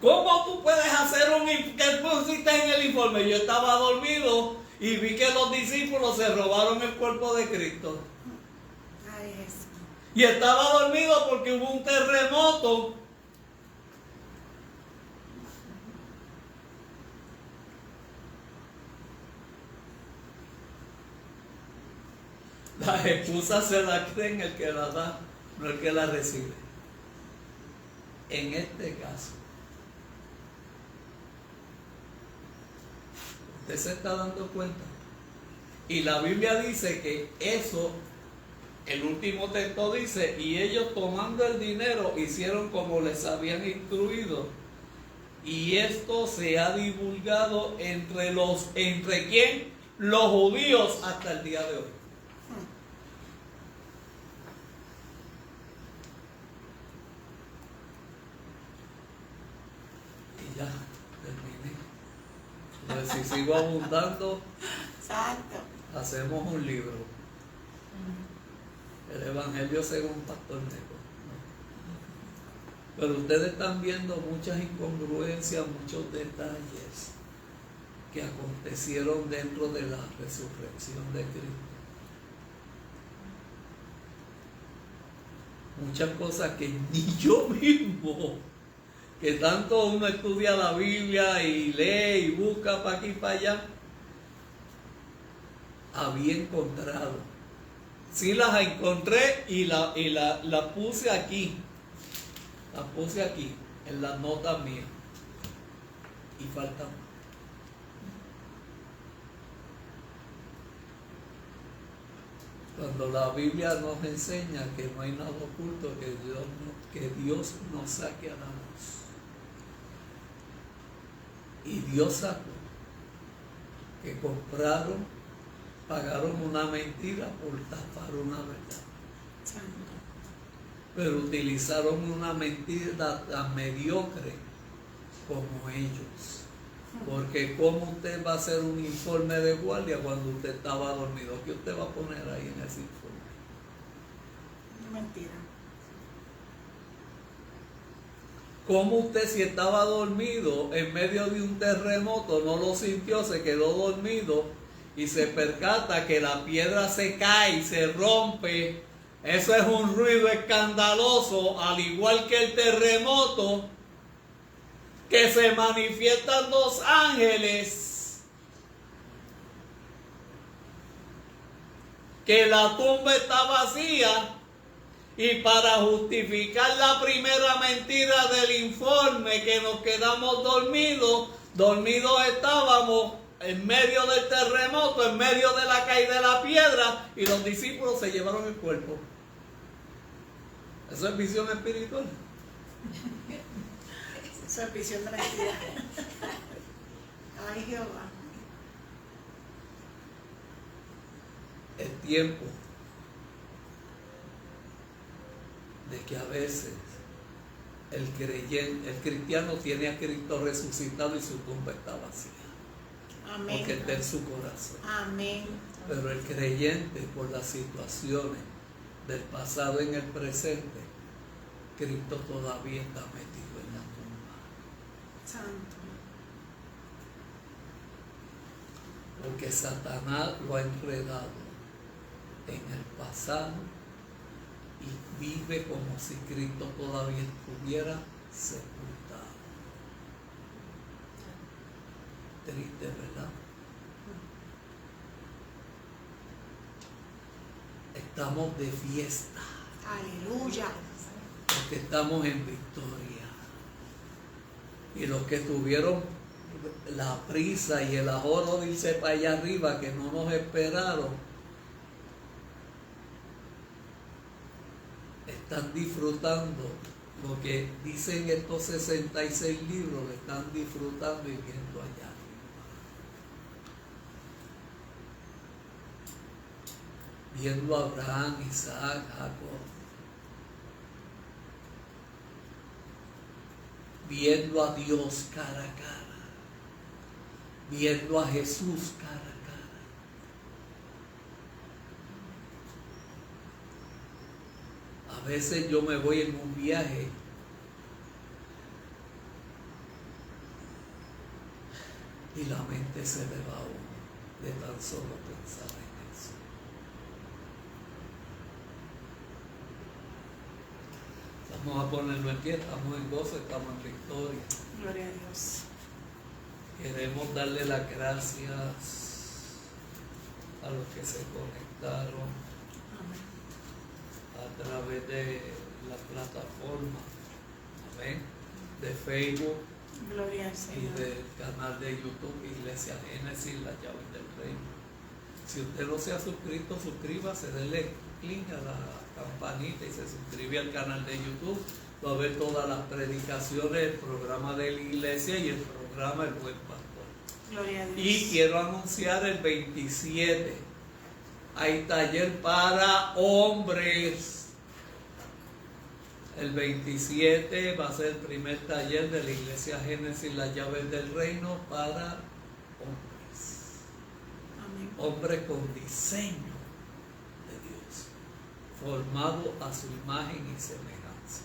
¿Cómo tú puedes hacer que pusiste en el informe? Yo estaba dormido y vi que los discípulos se robaron el cuerpo de Cristo. Ay, Jesús. Y estaba dormido porque hubo un terremoto. Las excusas se las creen el que la da, no el que la recibe. En este caso, usted se está dando cuenta. Y la Biblia dice que eso, el último texto dice, y ellos tomando el dinero hicieron como les habían instruido. Y esto se ha divulgado ¿entre quién? Los judíos hasta el día de hoy. Y ya, terminé. Entonces, si sigo abundando, Santo. hacemos un libro. El Evangelio según Pastor Neco. Pero ustedes están viendo muchas incongruencias, muchos detalles que acontecieron dentro de la resurrección de Cristo. Muchas cosas que ni yo mismo, que tanto uno estudia la Biblia y lee y busca para aquí y para allá, había encontrado. Sí las encontré y la puse aquí. La puse aquí, en las notas mías. Y falta más. Cuando la Biblia nos enseña que no hay nada oculto que Dios nos saque a la luz. Y Dios sacó que pagaron una mentira por tapar una verdad. Santo. Pero utilizaron una mentira tan mediocre como ellos. Porque ¿cómo usted va a hacer un informe de guardia cuando usted estaba dormido? ¿Qué usted va a poner ahí en ese informe? Mentira. ¿Cómo usted, si estaba dormido en medio de un terremoto, no lo sintió, se quedó dormido y se percata que la piedra se cae y se rompe? Eso es un ruido escandaloso, al igual que el terremoto, que se manifiestan dos ángeles, que la tumba está vacía, y para justificar la primera mentira del informe, que nos quedamos dormidos estábamos en medio del terremoto, en medio de la caída de la piedra, y los discípulos se llevaron el cuerpo. Eso es visión espiritual. Eso es visión de mentira. Ay, Jehová. Es tiempo de que a veces el cristiano tiene a Cristo resucitado y su tumba está vacía. Amén. Porque está en su corazón. Amén. Pero el creyente, por las situaciones del pasado en el presente, Cristo todavía está metido en la tumba. Santo. Porque Satanás lo ha enredado en el pasado, y vive como si Cristo todavía estuviera sepultado. Triste, ¿verdad? Estamos de fiesta Aleluya. porque estamos en victoria. Y los que tuvieron la prisa y el ahorro de irse para allá arriba, que no nos esperaron, están disfrutando lo que dicen estos 66 libros, lo están disfrutando y viendo allá. Viendo a Abraham, Isaac, Jacob. Viendo a Dios cara a cara. Viendo a Jesús cara a cara. A veces yo me voy en un viaje y la mente se me va a uno de tan solo pensar en eso. Vamos a ponerlo en pie, estamos en gozo, estamos en victoria. Gloria a Dios. Queremos darle las gracias a los que se conectaron Amén. a través de la plataforma, amén, de Facebook Gloria al y Señor. del canal de YouTube Iglesia Génesis, las llaves del reino. Si usted no se ha suscrito, suscríbase, denle clic a la campanita y se suscribe al canal de YouTube. Va a ver todas las predicaciones, el programa de la iglesia y el programa El Buen Pastor. Gloria a Dios. Y quiero anunciar el 27. Hay taller para hombres. El 27 va a ser el primer taller de la Iglesia Génesis, las llaves del reino para hombres. Amén. Hombres con diseño de Dios, formado a su imagen y semejanza.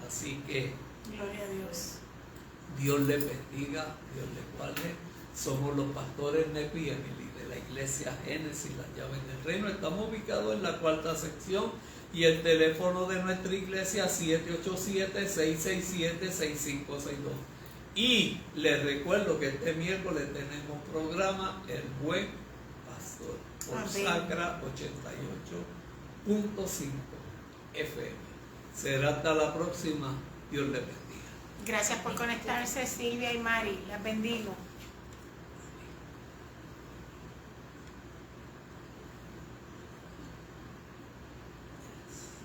Así que Gloria a Dios. Dios les bendiga, Dios les guarde. Somos los pastores Nepi y Emily de la Iglesia Génesis, las llaves del reino. Estamos ubicados en la 4ª sección y el teléfono de nuestra iglesia 787-667-6562. Y les recuerdo que este miércoles tenemos programa El Buen Pastor por Amén. Sacra 88.5 FM. Será hasta la próxima. Dios les bendiga. Gracias por conectarse, Silvia y Mari. Las bendigo.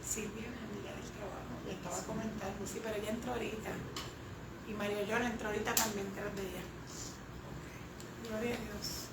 Silvia, mi amiga del trabajo, le estaba comentando, sí, pero ella entró ahorita. Y Mario John entró ahorita también, que los veía. Gloria a Dios.